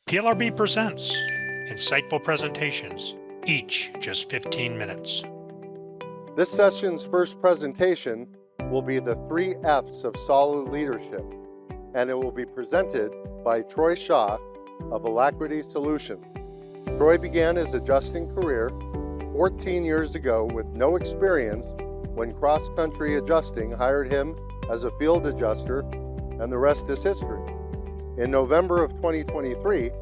PLRB presents insightful presentations, each just 15 minutes. This session's first presentation will be the 3 F's of solid leadership, and it will be presented by Troy Shaw of Alacrity Solutions. Troy began his adjusting career 14 years ago with no experience when cross-country adjusting hired him as a field adjuster, and the rest is history. In November of 2023,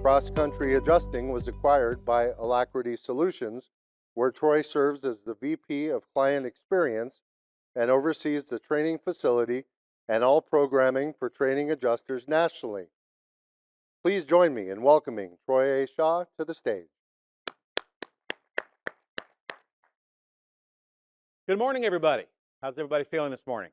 Cross-Country Adjusting was acquired by Alacrity Solutions, where Troy serves as the VP of Client Experience and oversees the training facility and all programming for training adjusters nationally. Please join me in welcoming Troy A. Shaw to the stage. Good morning, everybody. How's everybody feeling this morning?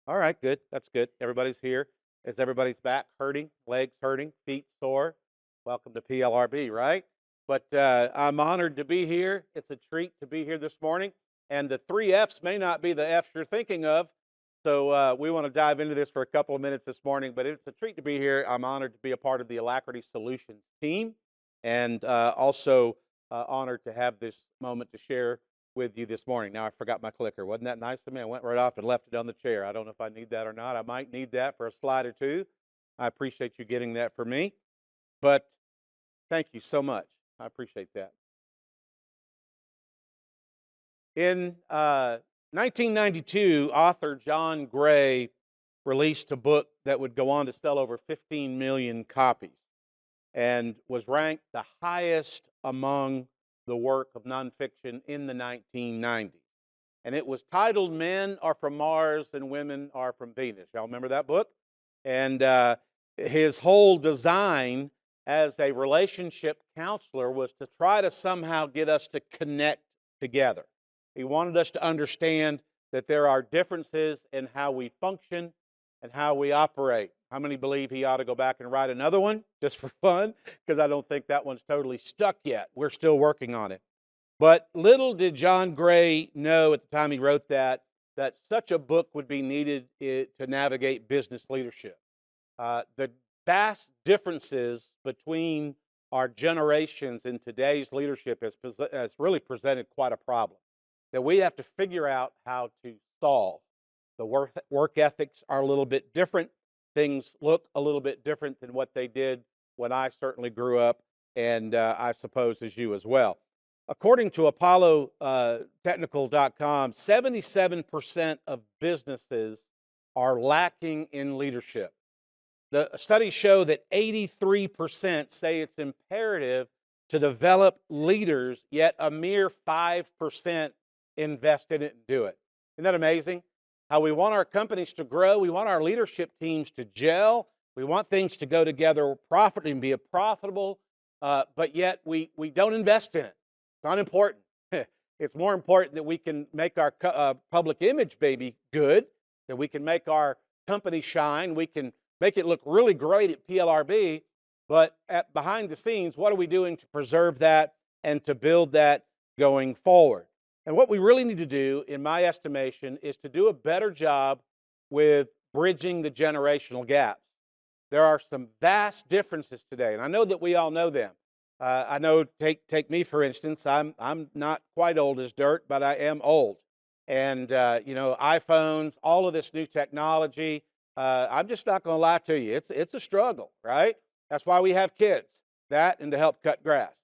All right, good. That's good. Everybody's here. Is everybody's back hurting, legs hurting, feet sore? Welcome to PLRB, right? But I'm honored to be here. It's a treat to be here this morning. And the 3 F's may not be the F's you're thinking of. So we want to dive into this for a couple of minutes this morning. But it's a treat to be here. I'm honored to be a part of the Alacrity Solutions team. And also honored to have this moment to share with you this morning. Now, I forgot my clicker. Wasn't that nice of me? I went right off and left it on the chair. I don't know if I need that or not. I might need that for a slide or two. I appreciate you getting that for me. But thank you so much. I appreciate that. In 1992, author John Gray released a book that would go on to sell over 15 million copies and was ranked the highest among the work of nonfiction in the 1990s. And it was titled Men Are From Mars and Women Are From Venus. Y'all remember that book? And his whole design as a relationship counselor was to try to somehow get us to connect together. He wanted us to understand that there are differences in how we function and how we operate. How many believe he ought to go back and write another one just for fun? Because I don't think that one's totally stuck yet. We're still working on it. But little did John Gray know at the time he wrote that such a book would be needed to navigate business leadership. The vast differences between our generations in today's leadership has really presented quite a problem that we have to figure out how to solve. The work ethics are a little bit different. Things look a little bit different than what they did when I certainly grew up, and I suppose as you as well. According to ApolloTechnical.com, 77% of businesses are lacking in leadership. The studies show that 83% say it's imperative to develop leaders, yet a mere 5% invest in it and do it. Isn't that amazing? How we want our companies to grow, we want our leadership teams to gel, we want things to go together profitably and be profitable, but yet we don't invest in it. It's unimportant. It's more important that we can make our public image baby good, that we can make our company shine, we can make it look really great at PLRB, but behind the scenes, what are we doing to preserve that and to build that going forward? And what we really need to do, in my estimation, is to do a better job with bridging the generational gaps. There are some vast differences today, and I know that we all know them. I know, take me for instance. I'm not quite old as dirt, but I am old. And iPhones, all of this new technology. I'm just not going to lie to you. It's a struggle, right? That's why we have kids. That and to help cut grass.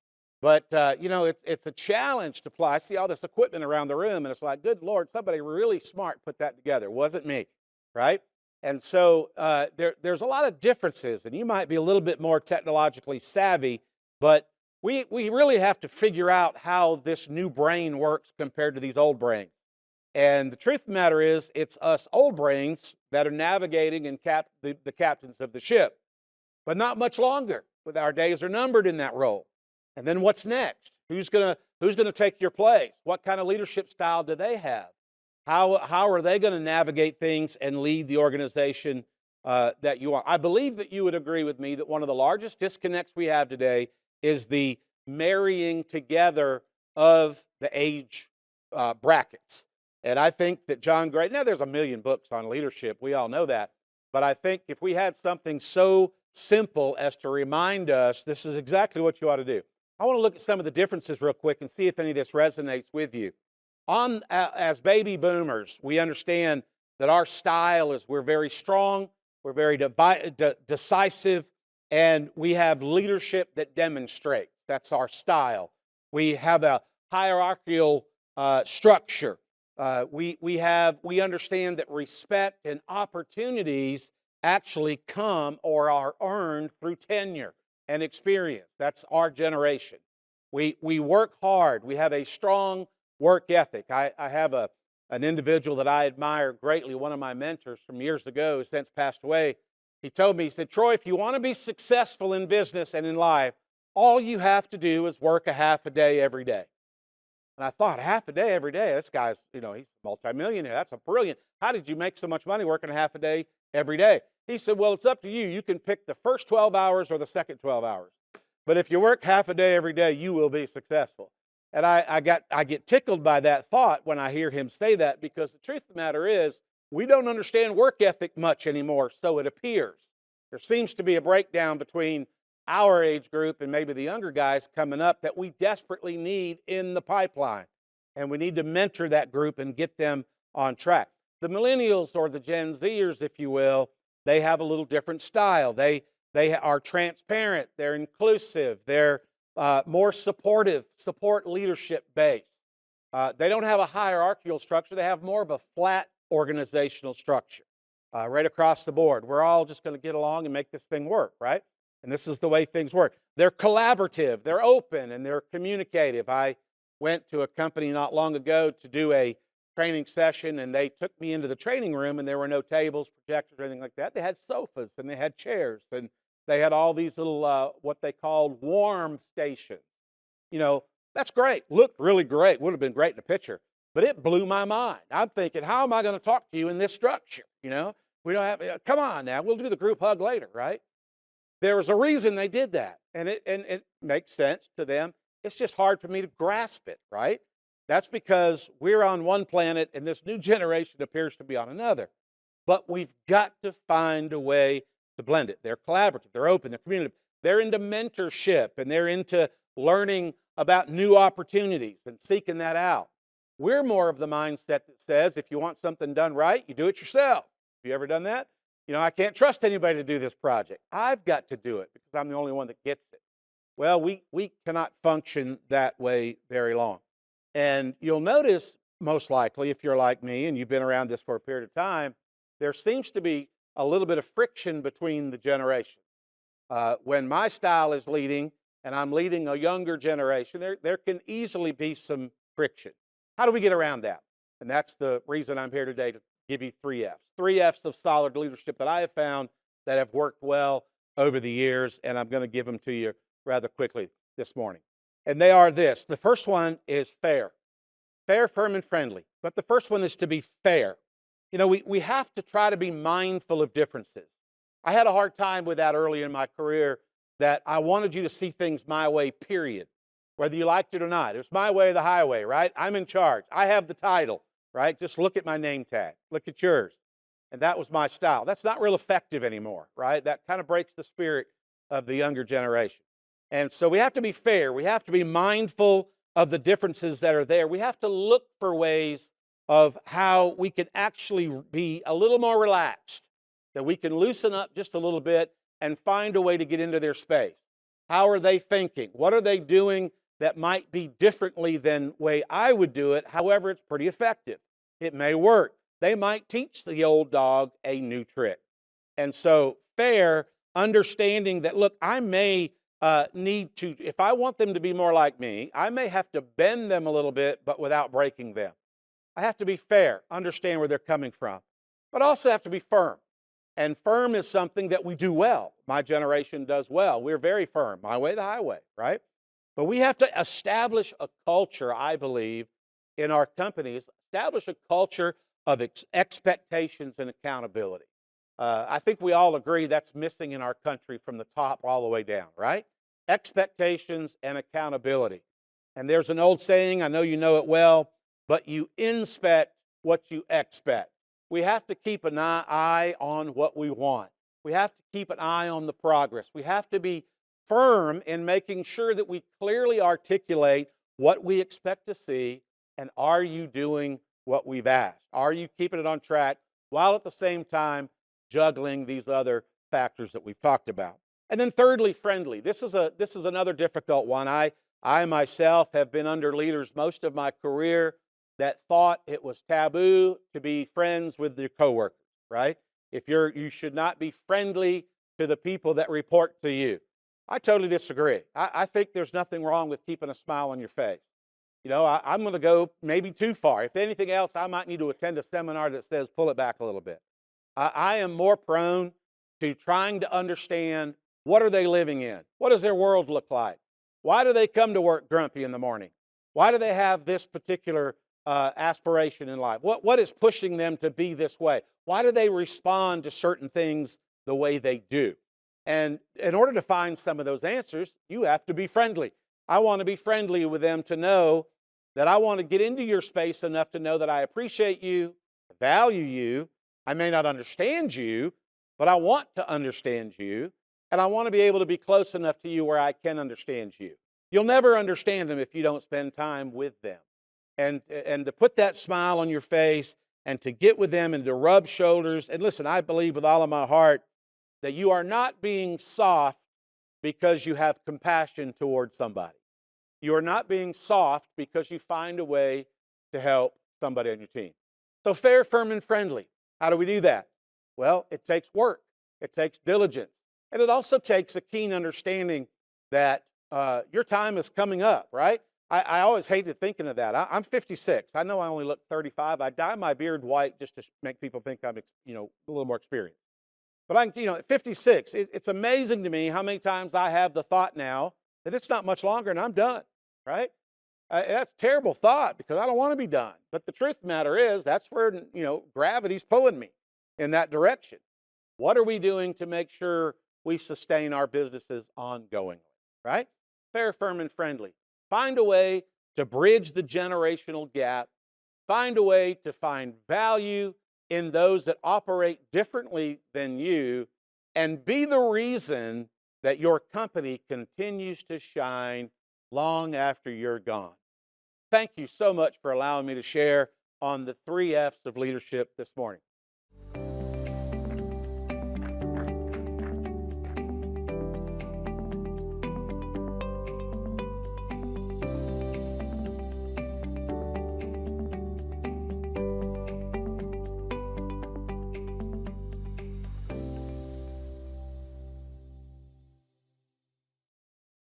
But, it's a challenge to apply. I see all this equipment around the room, and it's like, good Lord, somebody really smart put that together. It wasn't me, right? And so there's a lot of differences, and you might be a little bit more technologically savvy, but we really have to figure out how this new brain works compared to these old brains. And the truth of the matter is, it's us old brains that are navigating and the captains of the ship. But not much longer. Our days are numbered in that role. And then what's next? Who's gonna take your place? What kind of leadership style do they have? How are they going to navigate things and lead the organization that you are? I believe that you would agree with me that one of the largest disconnects we have today is the marrying together of the age brackets. And I think that John Gray, now there's a million books on leadership, we all know that, but I think if we had something so simple as to remind us this is exactly what you ought to do. I want to look at some of the differences real quick and see if any of this resonates with you. As baby boomers, we understand that our style is we're very strong, we're very decisive, and we have leadership that demonstrates. That's our style. We have a hierarchical structure. We understand that respect and opportunities actually come or are earned through tenure and experience. That's our generation. We work hard. We have a strong work ethic. I have an individual that I admire greatly, one of my mentors from years ago, who's since passed away. He told me, he said, Troy, if you want to be successful in business and in life, all you have to do is work a half a day every day. And I thought, half a day every day? This guy's, he's a multimillionaire. That's a brilliant. How did you make so much money working a half a day every day? He said, well, it's up to you. You can pick the first 12 hours or the second 12 hours. But if you work half a day every day, you will be successful. And I get tickled by that thought when I hear him say that, because the truth of the matter is we don't understand work ethic much anymore, so it appears. There seems to be a breakdown between our age group and maybe the younger guys coming up that we desperately need in the pipeline. And we need to mentor that group and get them on track. The millennials, or the Gen Zers, if you will, they have a little different style. They are transparent, they're inclusive, they're more supportive, support leadership based. They don't have a hierarchical structure. They have more of a flat organizational structure right across the board. We're all just going to get along and make this thing work, right? And this is the way things work. They're collaborative, they're open, and they're communicative. I went to a company not long ago to do a training session, and they took me into the training room, and there were no tables, projectors, or anything like that. They had sofas, and they had chairs, and they had all these little, what they called warm stations. That's great. Looked really great. Would have been great in a picture. But it blew my mind. I'm thinking, how am I going to talk to you in this structure? We don't have, come on now, we'll do the group hug later, right? There was a reason they did that. And it makes sense to them. It's just hard for me to grasp it, right? That's because we're on one planet and this new generation appears to be on another. But we've got to find a way to blend it. They're collaborative, they're open, they're communicative, they're into mentorship, and they're into learning about new opportunities and seeking that out. We're more of the mindset that says if you want something done right, you do it yourself. Have you ever done that? I can't trust anybody to do this project. I've got to do it because I'm the only one that gets it. Well, we cannot function that way very long. And you'll notice, most likely, if you're like me and you've been around this for a period of time, there seems to be a little bit of friction between the generations. When my style is leading and I'm leading a younger generation, there can easily be some friction. How do we get around that? And that's the reason I'm here today, to give you 3 F's. 3 F's of solid leadership that I have found that have worked well over the years, and I'm going to give them to you rather quickly this morning. And they are this. The first one is fair. Fair, firm, and friendly. But the first one is to be fair. We have to try to be mindful of differences. I had a hard time with that early in my career, that I wanted you to see things my way, period. Whether you liked it or not. It was my way or the highway, right? I'm in charge. I have the title, right? Just look at my name tag. Look at yours. And that was my style. That's not real effective anymore, right? That kind of breaks the spirit of the younger generation. And so we have to be fair. We have to be mindful of the differences that are there. We have to look for ways of how we can actually be a little more relaxed, that we can loosen up just a little bit and find a way to get into their space. How are they thinking? What are they doing that might be differently than the way I would do it? However, it's pretty effective. It may work. They might teach the old dog a new trick. And so fair, understanding that, look, I may need to, if I want them to be more like me, I may have to bend them a little bit, but without breaking them. I have to be fair, understand where they're coming from, but also have to be firm. And firm is something that we do well. My generation does well. We're very firm, my way, the highway, right? But we have to establish a culture, I believe, in our companies, establish a culture of expectations and accountability. I think we all agree that's missing in our country from the top all the way down, right? Expectations and accountability. And there's an old saying, I know you know it well, but you inspect what you expect. We have to keep an eye on what we want. We have to keep an eye on the progress. We have to be firm in making sure that we clearly articulate what we expect to see, and are you doing what we've asked? Are you keeping it on track while at the same time juggling these other factors that we've talked about? And then thirdly, friendly. This is another difficult one. I myself have been under leaders most of my career that thought it was taboo to be friends with your coworkers, right? You should not be friendly to the people that report to you. I totally disagree. I think there's nothing wrong with keeping a smile on your face. You know, I'm going to go maybe too far. If anything else, I might need to attend a seminar that says pull it back a little bit. I am more prone to trying to understand, what are they living in? What does their world look like? Why do they come to work grumpy in the morning? Why do they have this particular aspiration in life? What is pushing them to be this way? Why do they respond to certain things the way they do? And in order to find some of those answers, you have to be friendly. I want to be friendly with them to know that I want to get into your space enough to know that I appreciate you, value you. I may not understand you, but I want to understand you. And I want to be able to be close enough to you where I can understand you. You'll never understand them if you don't spend time with them. And to put that smile on your face and to get with them and to rub shoulders. And listen, I believe with all of my heart that you are not being soft because you have compassion towards somebody. You are not being soft because you find a way to help somebody on your team. So fair, firm, and friendly. How do we do that? Well, it takes work. It takes diligence. And it also takes a keen understanding that your time is coming up, right? I always hated thinking of that. I'm 56. I know I only look 35. I dye my beard white just to make people think I'm, a little more experienced. But at 56, it's amazing to me how many times I have the thought now that it's not much longer and I'm done, right? That's a terrible thought because I don't want to be done. But the truth of the matter is that's where, gravity's pulling me in that direction. What are we doing to make sure we sustain our businesses ongoingly, right? Fair, firm, and friendly. Find a way to bridge the generational gap. Find a way to find value in those that operate differently than you, and be the reason that your company continues to shine long after you're gone. Thank you so much for allowing me to share on the 3 F's of leadership this morning.